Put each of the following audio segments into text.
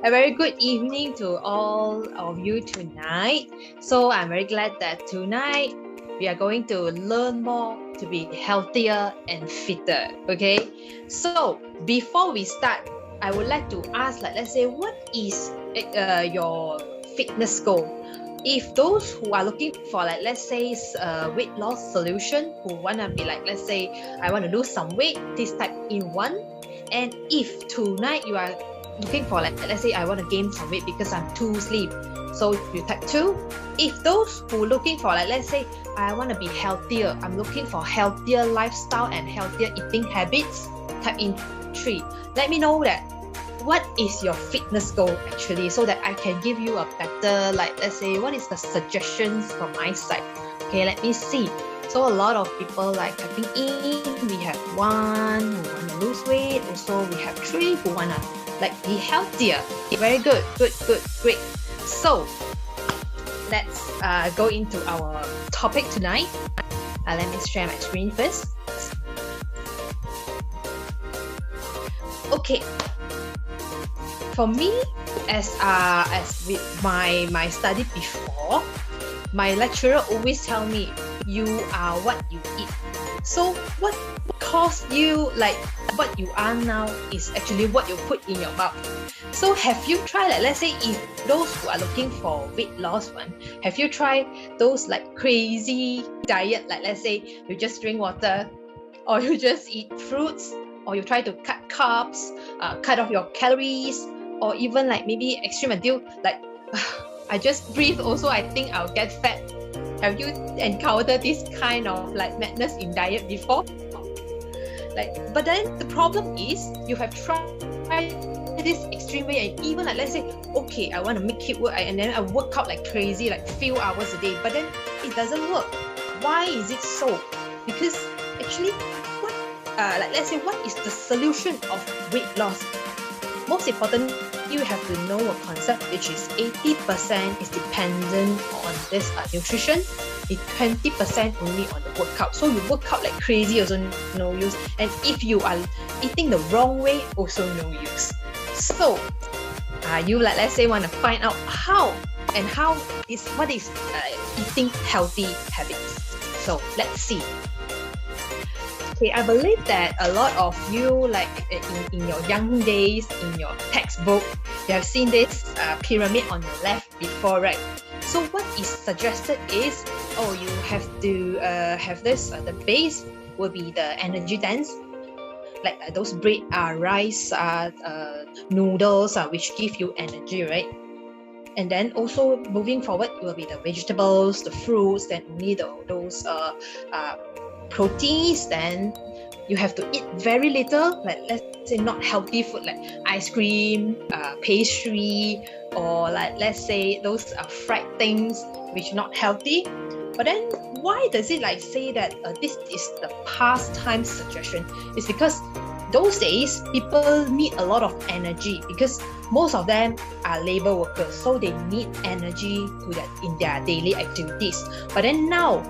A very good evening to all of you tonight. So I'm very glad that tonight we are going to learn more to be healthier and fitter. Okay. So before we start, I would like to ask, like, let's say, what is your fitness goal? If those who are looking for, like, let's say, weight loss solution, who wanna be like, let's say, I want to lose some weight, this type in one. And if tonight you are looking for, like, let's say I want to gain some weight because I'm too slim, so you type 2. If those who looking for, like, let's say I want to be healthier, I'm looking for healthier lifestyle and healthier eating habits, type in 3. Let me know that what is your fitness goal actually, so that I can give you a better, like, let's say, what is the suggestions from my side. Okay, let me see. So a lot of people like typing in. We have 1 who want to lose weight. Also, we have 3 who want to, like, be healthier. Very good, great. So let's go into our topic tonight. Let me share my screen first. Okay. For me, as with my study before, my lecturer always tell me, you are what you eat. So what caused you, like, what you are now is actually what you put in your mouth. So have you tried, like, let's say, if those who are looking for weight loss one, have you tried those like crazy diet, like, let's say you just drink water, or you just eat fruits, or you try to cut carbs, cut off your calories, or even like maybe extreme until like I just breathe also, I think I'll get fat. Have you encountered this kind of like madness in diet before? Like, but then the problem is you have tried this extreme way, and even like, let's say, okay, I want to make it work, and then I work out like crazy, like few hours a day, but then it doesn't work. Why is it so? Because actually, what like, let's say, what is the solution of weight loss? Most important, you have to know a concept which is 80% is dependent on this nutrition, 20% only on the workout. So you work out like crazy, also no use, and if you are eating the wrong way, also no use. So you, like, let's say, want to find out what is eating healthy habits. So let's see. Okay, I believe that a lot of you, like, in your young days, in your textbook, you have seen this pyramid on your left before, right? So what is suggested is, you have to have this, the base will be the energy dense, like those bread, rice, noodles, which give you energy, right? And then also moving forward, it will be the vegetables, the fruits, then only those proteins. Then you have to eat very little, like, let's say, not healthy food like ice cream, pastry, or like, let's say, those fried things which not healthy. But then why does it like say that this is the pastime suggestion? It's because those days people need a lot of energy, because most of them are labor workers, so they need energy in their daily activities. But then now,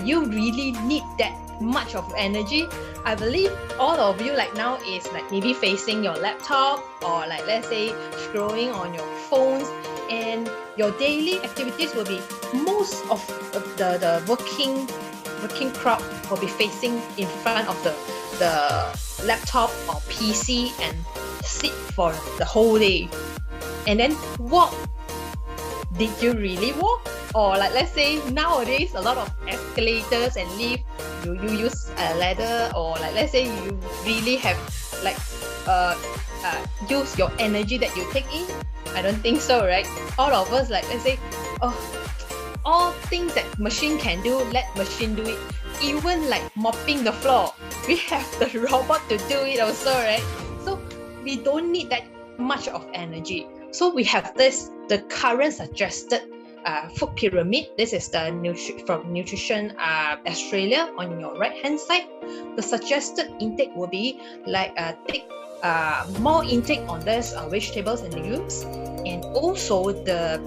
you really need that much of energy? I believe all of you, like, now is like maybe facing your laptop, or like, let's say, scrolling on your phones, and your daily activities will be, most of the working crowd will be facing in front of the laptop or PC and sit for the whole day. And then walk. Did you really walk? Or like, let's say, nowadays a lot of escalators and lift, do you use a ladder? Or like, let's say, you really have like use your energy that you take in? I don't think so, right? All of us, like, let's say, all things that machine can do, let machine do it. Even like mopping the floor, we have the robot to do it also, right? So we don't need that much of energy. So we have the current suggested food pyramid. This is the from Nutrition Australia on your right hand side. The suggested intake will be like take more intake on this vegetables and legumes, and also the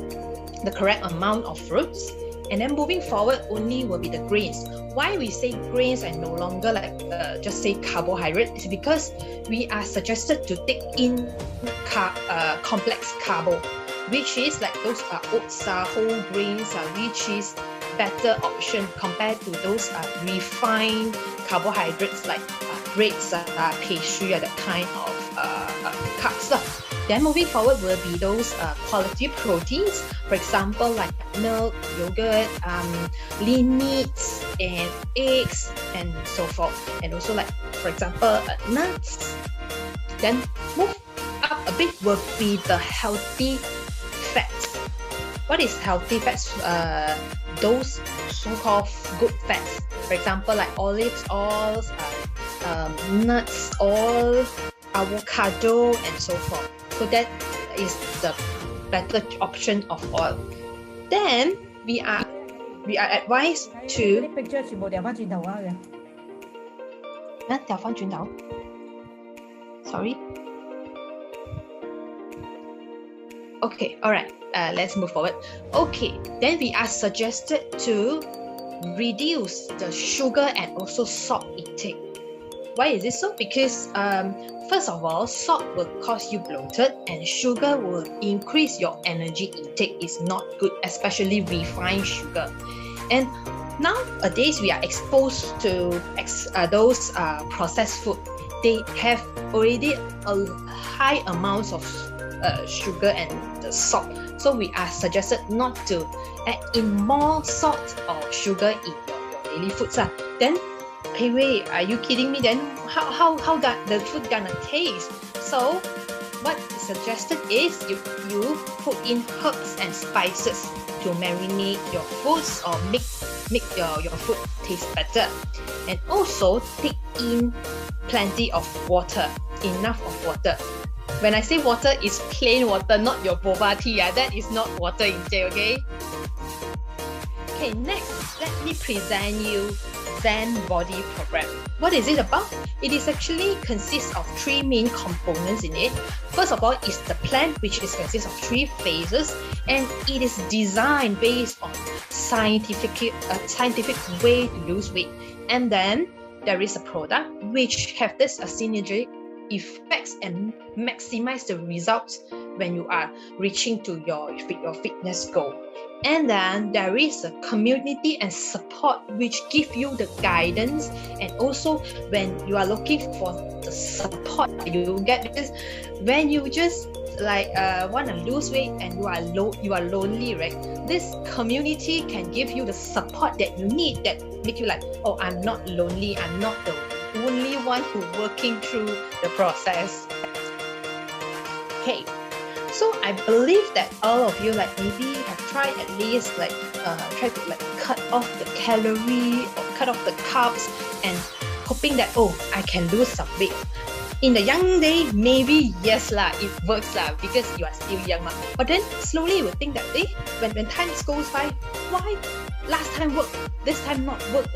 correct amount of fruits, And then moving forward only will be the grains. Why we say grains and no longer like just say carbohydrate is because we are suggested to take in complex carbo, which is like those oats, whole grains, which is better option compared to those refined carbohydrates like breads, pastry, that kind of carbs. Then moving forward will be those quality proteins, for example like milk, yogurt, lean meats, and eggs, and so forth. And also like, for example, nuts. Then move up a bit will be the healthy fats. What is healthy fats? Those so-called good fats. For example, like olives oils, nuts oil, avocado, and so forth. So that is the better option of oil. Then we are advised to 全部掉返轉頭啊掉返轉頭 Sorry. Okay, alright. Let's move forward. Okay, then we are suggested to reduce the sugar and also salt intake. Why is this so? Because first of all, salt will cause you bloated and sugar will increase your energy intake. It's not good, especially refined sugar. And nowadays we are exposed to those processed food. They have already a high amounts of sugar and the salt. So we are suggested not to add in more salt or sugar in your daily foods. Then Pei Wei, are you kidding me? Then how the food gonna taste? So what is suggested is you put in herbs and spices to marinate your foods or make your food taste better. And also take in plenty of water, enough of water. When I say water, it's plain water, not your boba tea. That is not water intake, okay? Okay, next, let me present you Zenbodi program. What is it about? It is actually consists of 3 main components in it. First of all is the plan, which consists of 3 phases, and it is designed based on scientific way to lose weight. And then there is a product which have this synergistic effects and maximize the results when you are reaching to your fitness goal. And then there is a community and support which give you the guidance, and also when you are looking for the support you get, because when you just want to lose weight and you are lonely, right? This community can give you the support that you need, that make you like, oh, I'm not lonely, I'm not the only one who working through the process. Okay, so I believe that all of you maybe have tried at least try to cut off the calorie or cut off the carbs and hoping that, oh, I can lose some weight. In the young day, maybe yes it works because you are still young. But then slowly you will think that when time goes by, why last time worked, this time not work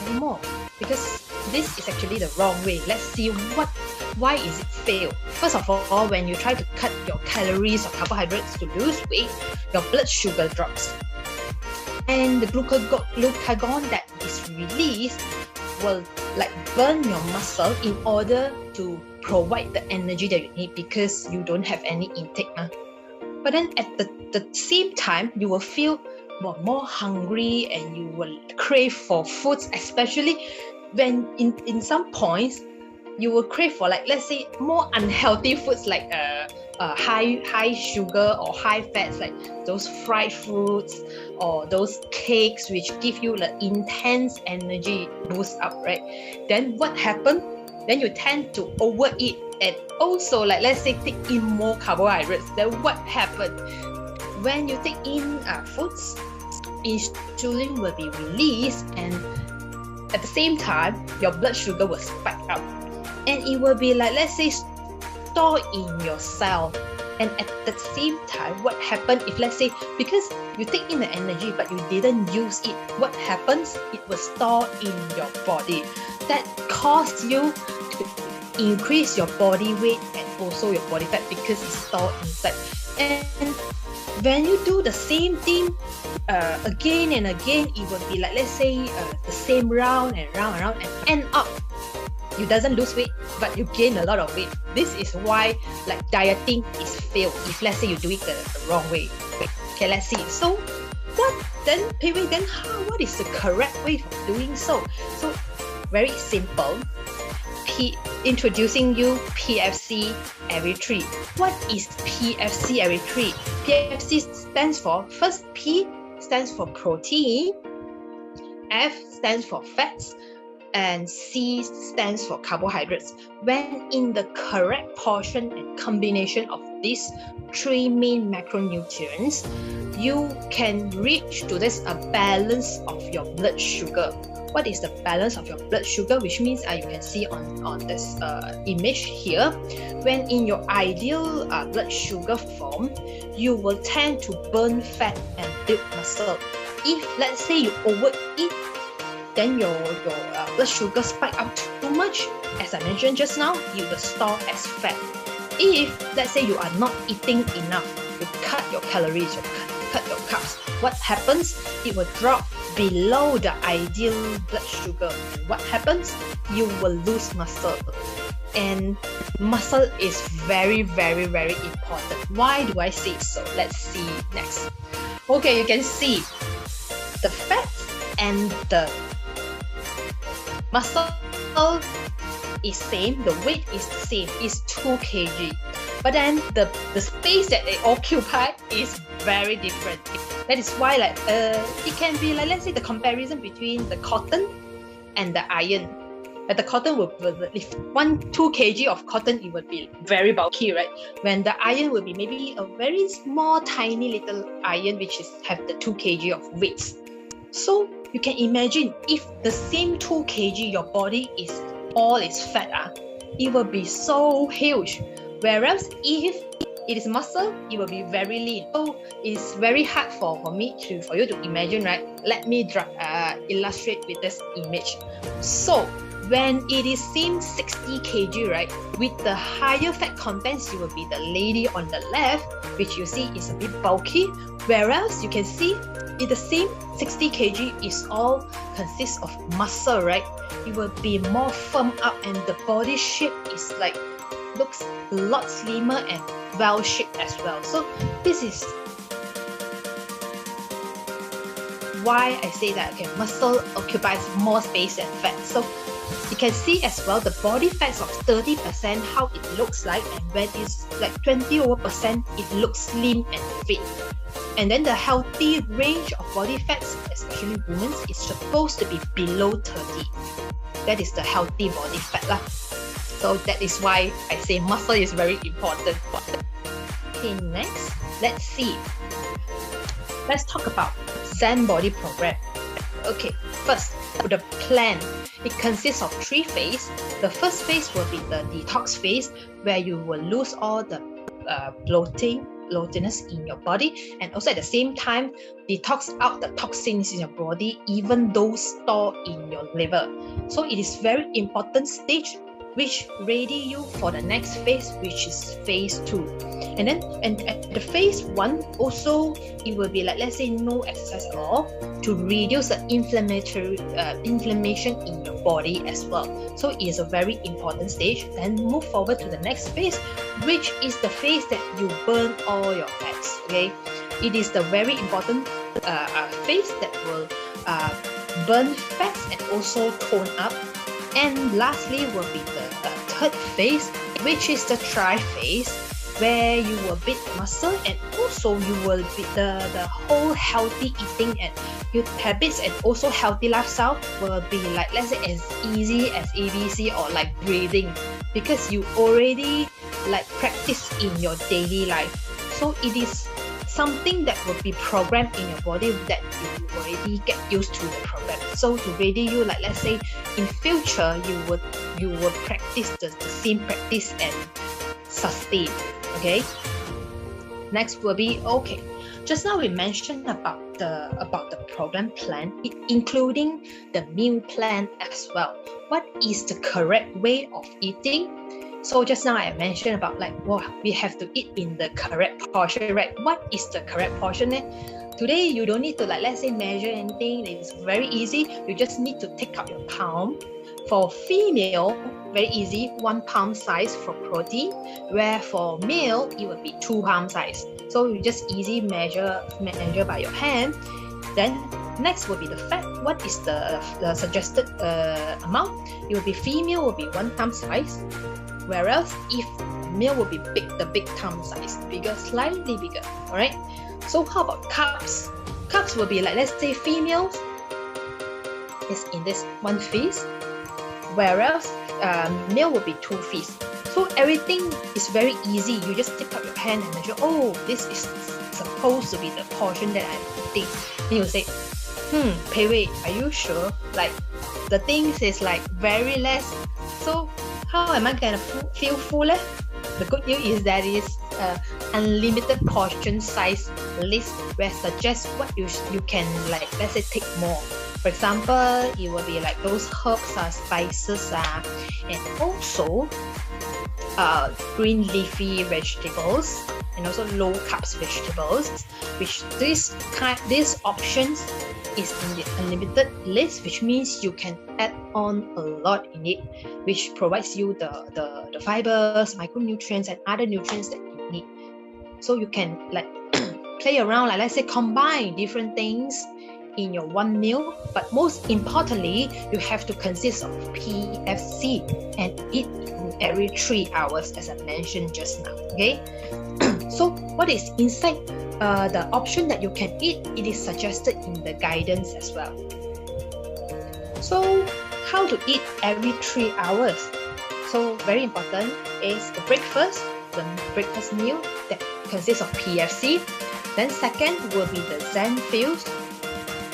anymore? Because this is actually the wrong way. Let's see why is it fail. First of all, when you try to cut your calories or carbohydrates to lose weight, your blood sugar drops. And the glucagon that is released will burn your muscle in order to provide the energy that you need, because you don't have any intake. But then at the same time, you will feel more hungry and you will crave for foods, especially when in some points you will crave for let's say more unhealthy foods like high sugar or high fats, like those fried foods or those cakes which give you the intense energy boost up, right? Then what happens? Then you tend to overeat, and also let's say take in more carbohydrates. Then what happens? When you take in foods, insulin will be released, and at the same time your blood sugar will spike up, and it will be let's say stored in your cell. And at the same time, what happens if, let's say, because you take in the energy but you didn't use it, what happens? It will store in your body. That causes you to increase your body weight and also your body fat because it's stored inside. And when you do the same thing again and again, it will be like, let's say, the same round and round and round, and end up you doesn't lose weight, but you gain a lot of weight. This is why like dieting is failed if let's say you do it the wrong way. Okay, let's see. So what is the correct way of doing so? So very simple. Introducing you PFC every 3. What is PFC every 3? PFC stands for, first P stands for protein, F stands for fats, and C stands for carbohydrates. When in the correct portion and combination of these 3 main macronutrients, you can reach to this a balance of your blood sugar. What is the balance of your blood sugar? Which means you can see on this image here. When in your ideal blood sugar form, you will tend to burn fat and build muscle. If let's say you overeat, then your blood sugar spike up too much. As I mentioned just now, you will store as fat. If let's say you are not eating enough, you cut your calories, you cut your carbs, what happens? It will drop below the ideal blood sugar. And what happens? You will lose muscle. And muscle is very, very, very important. Why do I say so? Let's see next. Okay, you can see the fat and the muscle is same, the weight is the same, is 2 kg. But then the space that they occupy is very different. That is why it can be like, let's say the comparison between the cotton and the iron. The cotton will, if 2 kg of cotton, it would be very bulky, right? When the iron will be maybe a very small, tiny little iron, which have the 2 kg of weight. So you can imagine if the same 2 kg your body is fat, it will be so huge. Whereas if it is muscle, it will be very lean. So it's very hard for you to imagine, right? Let me illustrate with this image. So when it is same 60 kg, right, with the higher fat contents, you will be the lady on the left, which you see is a bit bulky. Whereas you can see in the same 60 kg is all consists of muscle, right? It will be more firm up, and the body shape is like looks a lot slimmer and well shaped as well. So this is why I say that muscle occupies more space than fat. So you can see as well the body fats of 30% how it looks like, and when it's like 20% it looks slim and fit. And then the healthy range of body fats, especially women's, is supposed to be below 30. That is the healthy body fat lah. So that is why I say muscle is very important. Okay, next, let's see. Let's talk about Zenbodi program. Okay, first, the plan. It consists of 3 phases. The first phase will be the detox phase, where you will lose all the bloatiness in your body, and also at the same time detox out the toxins in your body, even those stored in your liver. So it is very important stage which ready you for the next phase, which is phase 2. And then at the phase 1 also, it will be like, let's say, no exercise at all, to reduce the inflammation in your body as well. So it is a very important stage. Then move forward to the next phase, which is the phase that you burn all your fats. Okay, it is the very important phase that will burn fats and also tone up. And lastly will be the third phase, which is the try phase, where you will build muscle, and also you will be the whole healthy eating and your habits, and also healthy lifestyle will be like, let's say, as easy as ABC or like breathing, because you already like practice in your daily life. So it is something that will be programmed in your body that you already get used to the program. So to ready you, like, let's say in future you would practice the same practice and sustain. Okay, next will be, okay, just now we mentioned about the program plan, including the meal plan as well. What is the correct way of eating? So just now I mentioned about like, well, we have to eat in the correct portion, right? What is the correct portion? Today, you don't need to let's say measure anything. It's very easy. You just need to take out your palm. For female, very easy, 1 palm size for protein, where for male, it would be 2 palm size. So you just easy measure by your hand. Then next will be the fat. What is the suggested amount? It will be female will be 1 thumb size, whereas if male will be the big thumb size, slightly bigger. All right. So how about carbs? Carbs will be let's say females is in this 1 fist, whereas male will be 2 fists. So everything is very easy. You just tip up your hand and measure. Oh, this is supposed to be the portion that I'm eating. Then you say, Pei Wei, are you sure? The things is very less. So how am I gonna feel full? The good news is that is unlimited portion size list where suggests what you can let's say take more. For example, it will be those herbs, spices, and also green leafy vegetables, and also low carbs vegetables, which these options is in the unlimited list, which means you can add on a lot in it, which provides you the fibers, micronutrients, and other nutrients that you need. So you can play around, let's say combine different things in your one meal, but most importantly, you have to consist of PFC and eat every 3 hours, as I mentioned just now. Okay. So what is inside the option that you can eat? It is suggested in the guidance as well. So how to eat every 3 hours? So very important is the breakfast meal that consists of PFC. Then second will be the Zenfuse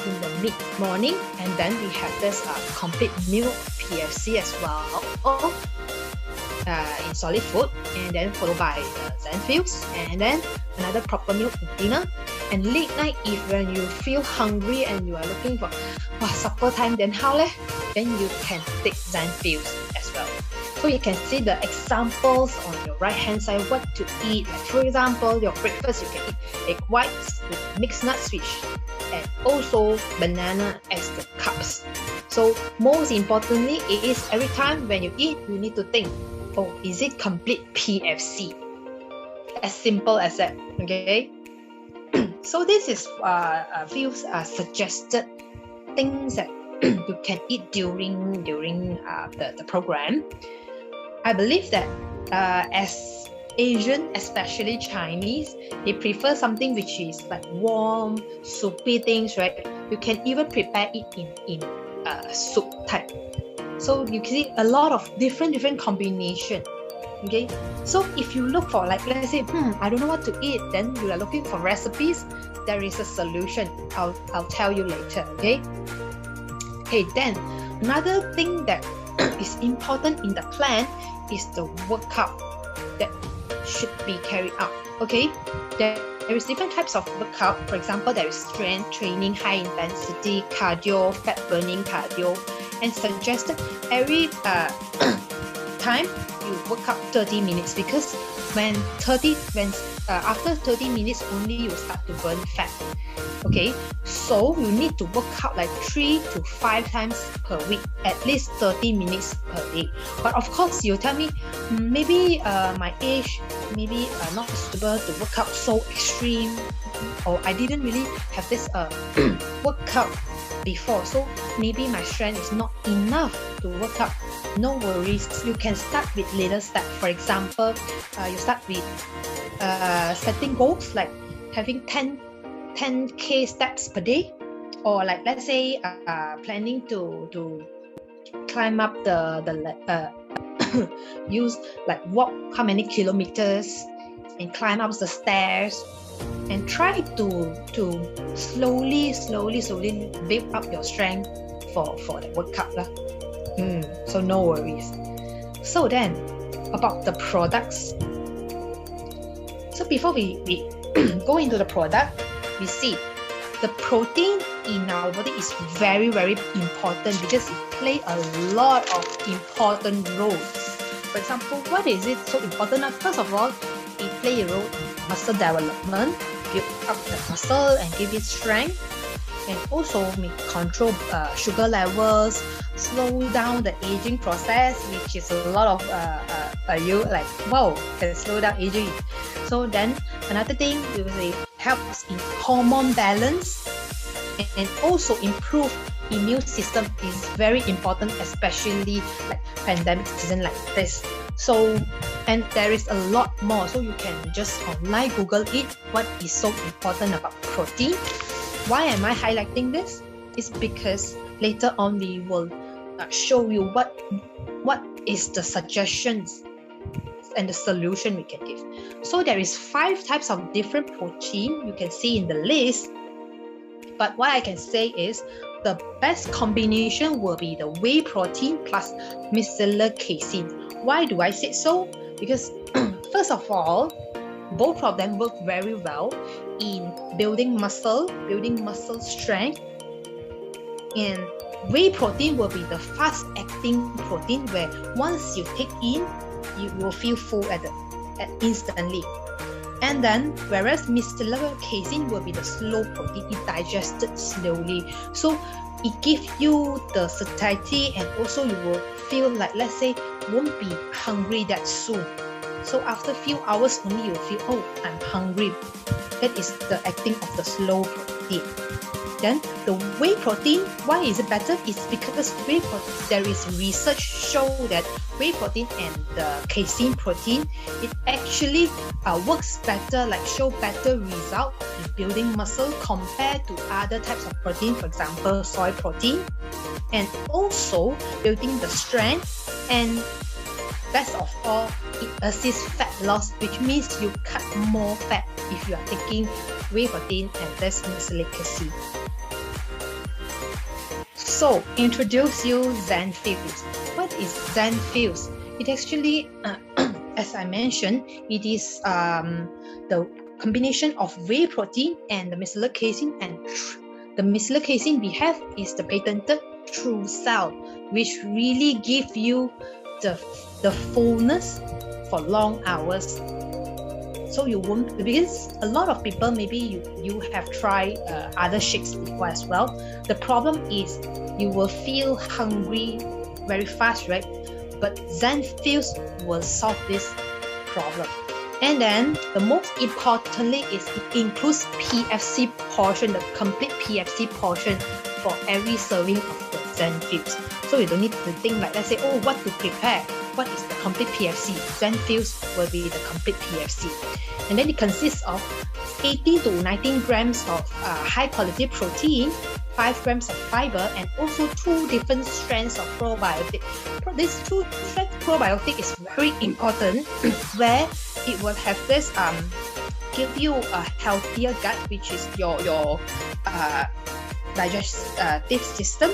in the mid-morning, and then we have this complete meal of PFC as well in solid food, and then followed by Zenfuse, and then another proper meal in dinner. And late night, if when you feel hungry and you are looking for supper time, then how leh? Then you can take Zenfuse as well. So you can see the examples on your right hand side what to eat. For example, your breakfast, you can eat egg whites with mixed nuts, and also banana as the carbs. So most importantly, it is every time when you eat, you need to think, oh, is it complete PFC? As simple as that. Okay. So this is a few suggested things that you can eat during the program. I believe that as Asian, especially Chinese, they prefer something which is warm, soupy things, right? You can even prepare it in soup type. So you can see a lot of different combination. Okay, so if you look for let's say, I don't know what to eat, then you are looking for recipes. There is a solution. I'll tell you later. Okay. Okay. Then another thing that is important in the plan is the workout that should be carried out. Okay, there is different types of workout. For example, there is strength training, high intensity cardio, fat burning cardio, and suggested every time you work up 30 minutes, because after 30 minutes only you start to burn fat. Okay, so you need to work out 3 to 5 times per week, at least 30 minutes per day. But of course, you tell me maybe my age maybe not suitable to work out so extreme, or I didn't really have this workout before, so maybe my strength is not enough to work out. No worries, you can start with little steps. For example, you start with setting goals like having 10k steps per day, or let's say planning to climb up the use walk how many kilometers and climb up the stairs, and try to slowly build up your strength for the workout lah. So no worries. So then about the products. So before we go into the product, we see the protein in our body is very important, because it plays a lot of important roles. For example, what is it so important? First of all, it plays a role in muscle development, build up the muscle and give it strength, and also may control sugar levels, slow down the aging process, which is a lot of you like, wow, can slow down aging. So then another thing we will say helps in hormone balance, and also improve immune system is very important, especially like pandemic season like this. So, and there is a lot more, so you can just online Google it, what is so important about protein. Why am I highlighting this? It's because later on we will show you what is the suggestions and the solution we can give. So there is 5 types of different protein you can see in the list. But what I can say is the best combination will be the whey protein plus micellar casein. Why do I say so? Because first of all, both of them work very well in building muscle strength. And whey protein will be the fast-acting protein where once you take in, you will feel full instantly. And then, whereas micellar casein will be the slow protein, it digested slowly. So it gives you the satiety, and also you will feel like, let's say, won't be hungry that soon. So after a few hours only, you'll feel, oh, I'm hungry. That is the acting of the slow protein. Then the whey protein, why is it better? It's because whey protein, there is research show that whey protein and the casein protein, it actually works better, like show better result in building muscle compared to other types of protein, for example, soy protein, and also building the strength. And best of all, it assists fat loss, which means you cut more fat if you are taking whey protein and less micellar casein. So, introduce you Zenfuse. What is Zenfuse? It actually, as I mentioned, it is the combination of whey protein and the micellar casein. And the micellar casein we have is the patented True Cell, which really give you the fullness for long hours. So you won't, because a lot of people, maybe you have tried other shakes before as well. The problem is you will feel hungry very fast, right? But Zenfuse will solve this problem. And then the most importantly is it includes PFC portion, the complete PFC portion for every serving of the Zenfuse. So you don't need to think like, let's say, oh, what to prepare? What is the complete PFC? Zenfuse will be the complete PFC. And then it consists of 18 to 19 grams of high quality protein, 5 grams of fiber, and also 2 different strands of probiotic. These 2 strands probiotic is very important where it will have this give you a healthier gut, which is your digestive system,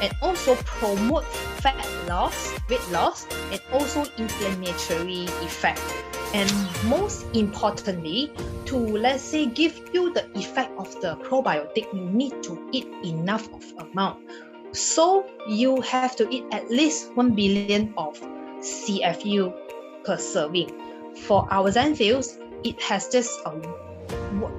and also promote fat loss, weight loss, and also inflammatory effect. And most importantly, to, let's say, give you the effect of the probiotic, you need to eat enough of amount. So you have to eat at least 1 billion of CFU per serving. For our Zenfuse, it has just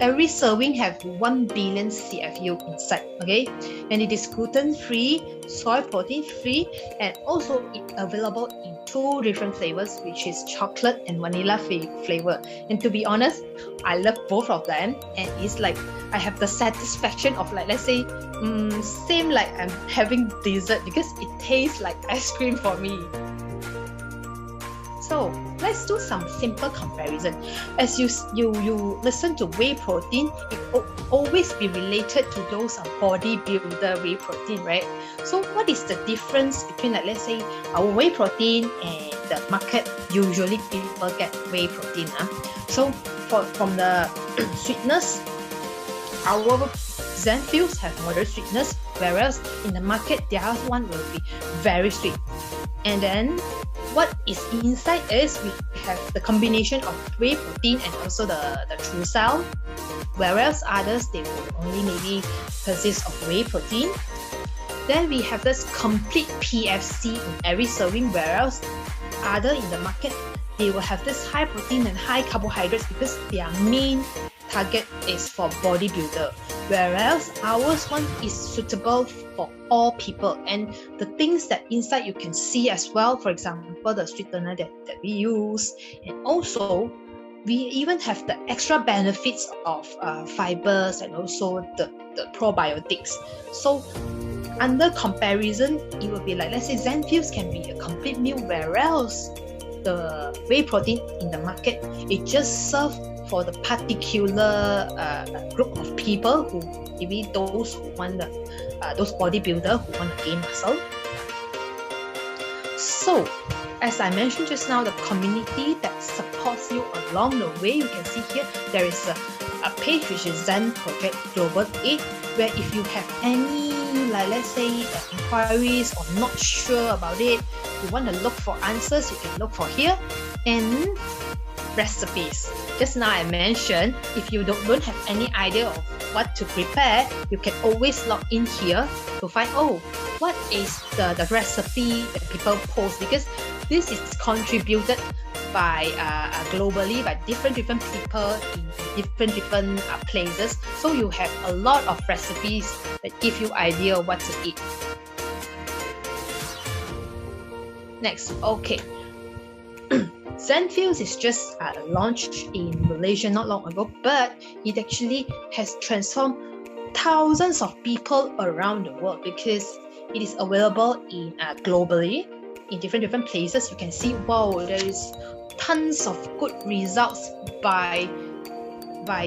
every serving have 1 billion CFU inside, okay? And it is gluten-free, soy protein-free, and also it's available in 2 different flavors, which is chocolate and vanilla flavor. And to be honest, I love both of them, and it's like I have the satisfaction of, like, let's say, same like I'm having dessert because it tastes like ice cream for me. So let's do some simple comparison. As you listen to whey protein, it will always be related to those bodybuilder whey protein, right? So what is the difference between, like, let's say, our whey protein and the market? Usually people get whey protein. So from the sweetness, our Zenfuse have moderate sweetness, whereas in the market, the other one will be very sweet. And then what is inside is we have the combination of whey protein and also the True Cell, whereas others, they will only maybe consist of whey protein. Then we have this complete PFC in every serving, whereas other in the market, they will have this high protein and high carbohydrates because their main target is for bodybuilder, whereas ours one is suitable for all people. And the things that inside you can see as well, for example, the sweetener that we use, and also we even have the extra benefits of fibers and also the probiotics. So under comparison, it will be like, let's say Zenfuse can be a complete meal, whereas the whey protein in the market, it just serves for the particular group of people who, maybe those who want those bodybuilder who want to gain muscle. So as I mentioned just now, the community that supports you along the way, you can see here there is a page which is Zen Project Global 8, where if you have any, like let's say inquiries or not sure about it, you want to look for answers, you can look for here. And recipes, just now I mentioned, if you don't have any idea of what to prepare, you can always log in here to find, oh, what is the recipe that people post, because this is contributed by globally by different people in different places. So you have a lot of recipes that give you idea what to eat. Next, okay. Zenfuse is just launched in Malaysia not long ago, but it actually has transformed thousands of people around the world, because it is available in globally in different places. You can see, wow, there is tons of good results by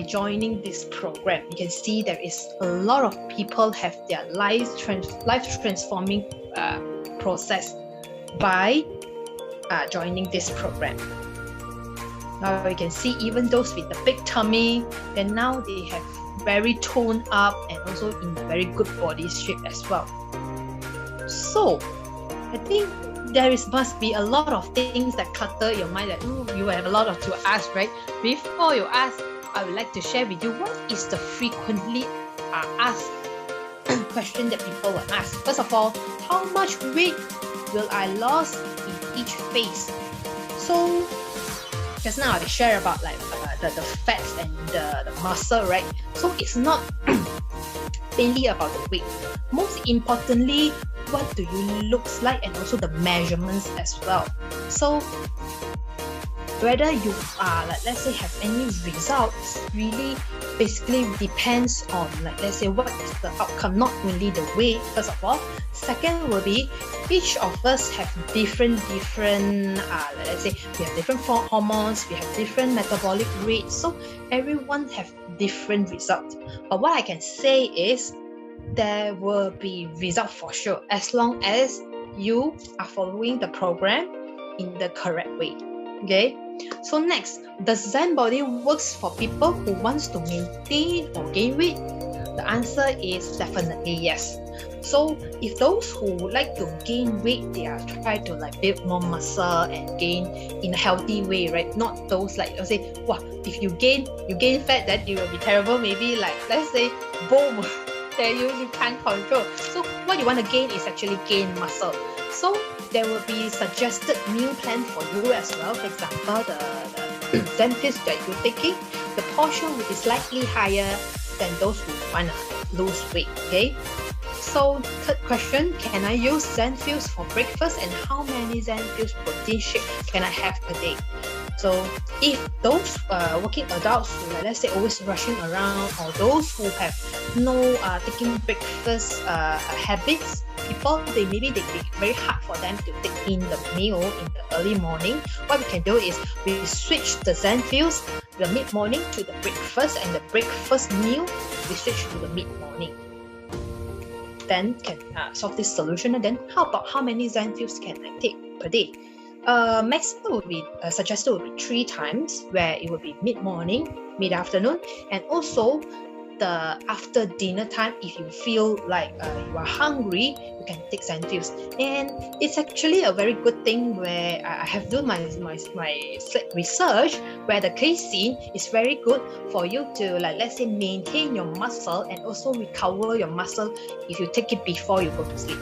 joining this program. You can see there is a lot of people have their life transforming process by joining this program. Now you can see even those with the big tummy, then now they have very toned up and also in very good body shape as well. So I think must be a lot of things that clutter your mind, that you have a lot of to ask, right? Before you ask, I would like to share with you what is the frequently asked question that people will ask. First of all, how much weight will I lose in each phase? So just now I share about like the fats and the muscle, right? So it's not mainly about the weight. Most importantly, what do you look like, and also the measurements as well. So whether you like let's say have any results really basically depends on, like let's say, what is the outcome, not only the weight first of all. Second will be each of us have different let's say we have different hormones, we have different metabolic rates, so everyone have different results. But what I can say is there will be results for sure, as long as you are following the program in the correct way. Okay, so next, does Zenbodi works for people who wants to maintain or gain weight? The answer is definitely yes. So if those who would like to gain weight, they are trying to like build more muscle and gain in a healthy way, right? Not those like, let's say, wow, if you gain fat, then it will be terrible. Maybe like, let's say, boom, that you can't control. So what you want to gain is actually gain muscle. So there will be suggested meal plan for you as well. For example, the Zenfuse that you're taking, the portion will be slightly higher than those who want to lose weight. Okay. So third question, can I use Zenfuse for breakfast, and how many Zenfuse protein shake can I have per day? So if those working adults who, let's say, always rushing around, or those who have no taking breakfast habits, people, they very hard for them to take in the meal in the early morning. What we can do is we switch the Zenfuse, the mid-morning, to the breakfast, and the breakfast meal we switch to the mid-morning. Then can solve this solution. And then how about how many Zenfuse can I take per day? Maximum would be suggested would be 3 times, where it would be mid-morning, mid-afternoon, and also the after dinner time. If you feel like you are hungry, you can take Zenfuse. And it's actually a very good thing where I have done my research, where the casein is very good for you to, like, let's say, maintain your muscle and also recover your muscle if you take it before you go to sleep.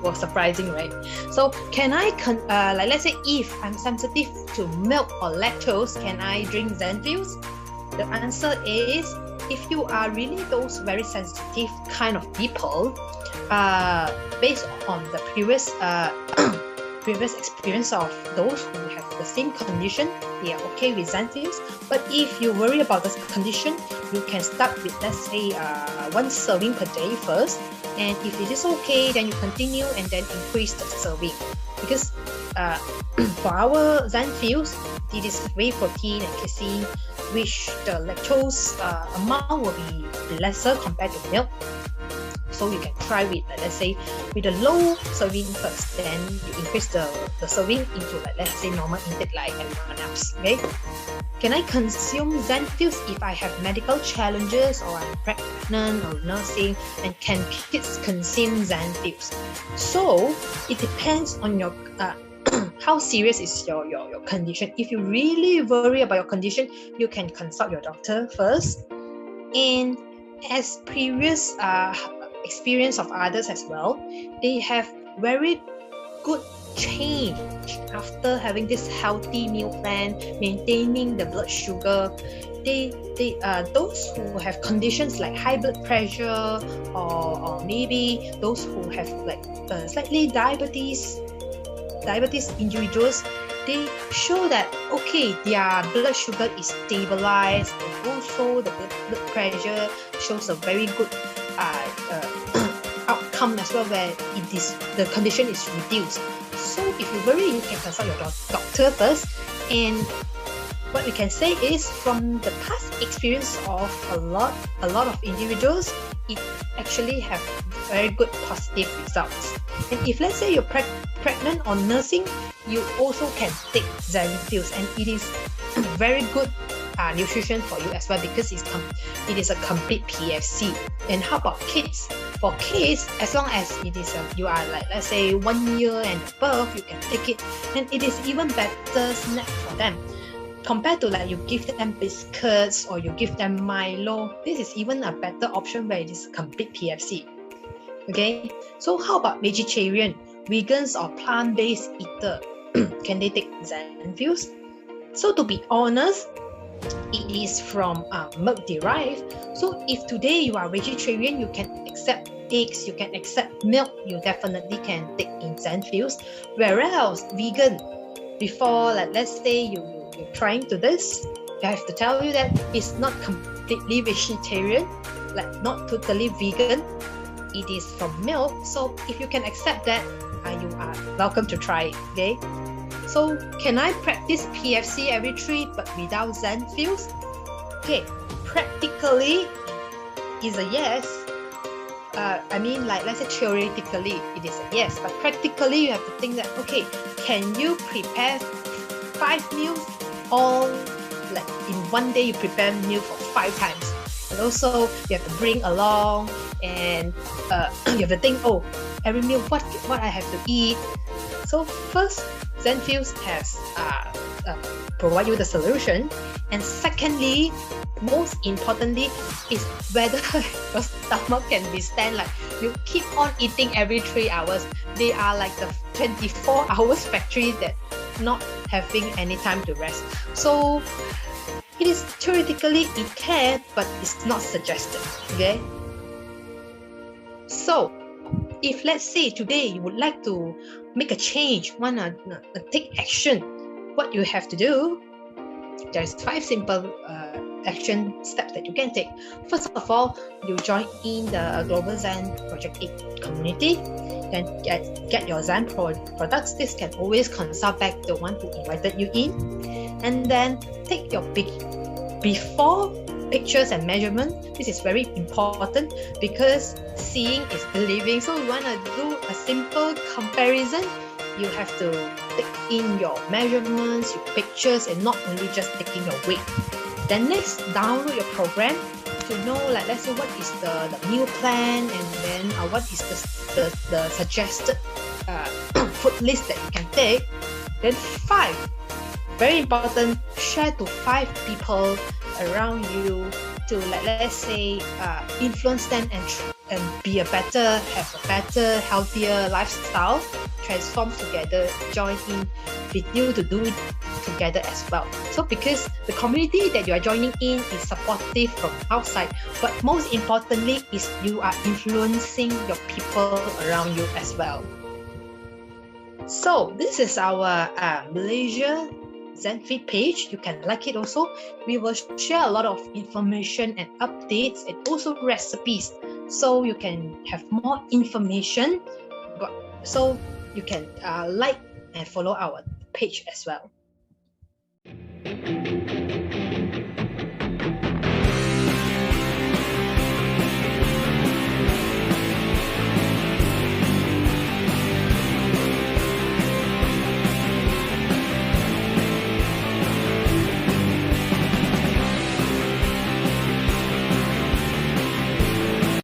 Was surprising, right? So can I like let's say if I'm sensitive to milk or lactose, can I drink Zenfuse? The answer is, if you are really those very sensitive kind of people, based on the previous previous experience of those who have the same condition, they are okay with Zenfuse. But if you worry about this condition, you can start with, let's say, 1 serving per day first. And if it is okay, then you continue and then increase the serving. Because for our Zenfuse, it is whey protein and casein, which the lactose amount will be lesser compared to milk. So you can try with, let's say, with a low serving first, then you increase the serving into, let's say, normal intake like everyone else. Okay? Can I consume Zenfuse if I have medical challenges or I'm pregnant or nursing? And can kids consume Zenfuse? So it depends on your how serious is your condition. If you really worry about your condition, you can consult your doctor first. And as previous experience of others as well, they have very good change after having this healthy meal plan, maintaining the blood sugar. Those who have conditions like high blood pressure, or maybe those who have like slightly diabetes individuals, they show that okay, their blood sugar is stabilized, and also the blood pressure shows a very good outcome as well, where the condition is reduced. So if you worry, you can consult your doctor first. And what we can say is, from the past experience of a lot of individuals, it actually have very good positive results. And if let's say you're pregnant or nursing, you also can take Zenfuse, and it is very good nutrition for you as well, because it is a complete PFC. And how about kids? For kids, as long as it is you are like, let's say, 1 year and above, you can take it, and it is even better snack for them compared to like you give them biscuits or you give them Milo. This is even a better option where it is complete PFC. Okay, so how about vegetarian, vegans, or plant-based eater? Can they take Zenfuse? So to be honest, it is from milk derived. So if today you are vegetarian, you can accept eggs, you can accept milk, you definitely can take in Zenfuse. Whereas vegan, before, like, let's say you're trying to this, I have to tell you that it's not completely vegetarian, like not totally vegan. It is from milk. So if you can accept that, you are welcome to try it. Okay. So can I practice PFC every 3 but without Zenfuse? Okay, practically is a yes. I mean, like, let's say theoretically it is a yes, but practically you have to think that, okay, can you prepare 5 meals all, like in one day you prepare meal for 5 times? And also you have to bring along, and you have to think, oh, every meal what I have to eat. So first, Zenfuse has provide you the solution, and secondly, most importantly, is whether your stomach can withstand, like you keep on eating every 3 hours. They are like the 24 hours factory that not having any time to rest. So it is theoretically it can, but it's not suggested. Okay. So if let's say today you would like to make a change, wanna take action, what you have to do, there's 5 simple action steps that you can take. First of all, you join in the Global Zen Project 8 community, then get your Zen products. This can always consult back the one who invited you in, and then take your before pictures and measurement. This is very important because seeing is believing. So you want to do a simple comparison, you have to take in your measurements, your pictures, and not only just taking your weight. Then next, download your program to know, like, let's say, what is the meal plan, and then what is the suggested food list that you can take. Then 5, very important, share to 5 people around you to, like, let's say, influence them and have a better, healthier lifestyle. Transform together, join in with you to do together as well. So because the community that you are joining in is supportive from outside, but most importantly is you are influencing your people around you as well. So this is our Malaysia Zenfeed page. You can like it also. We will share a lot of information and updates and also recipes, so you can have more information. So you can like and follow our page as well.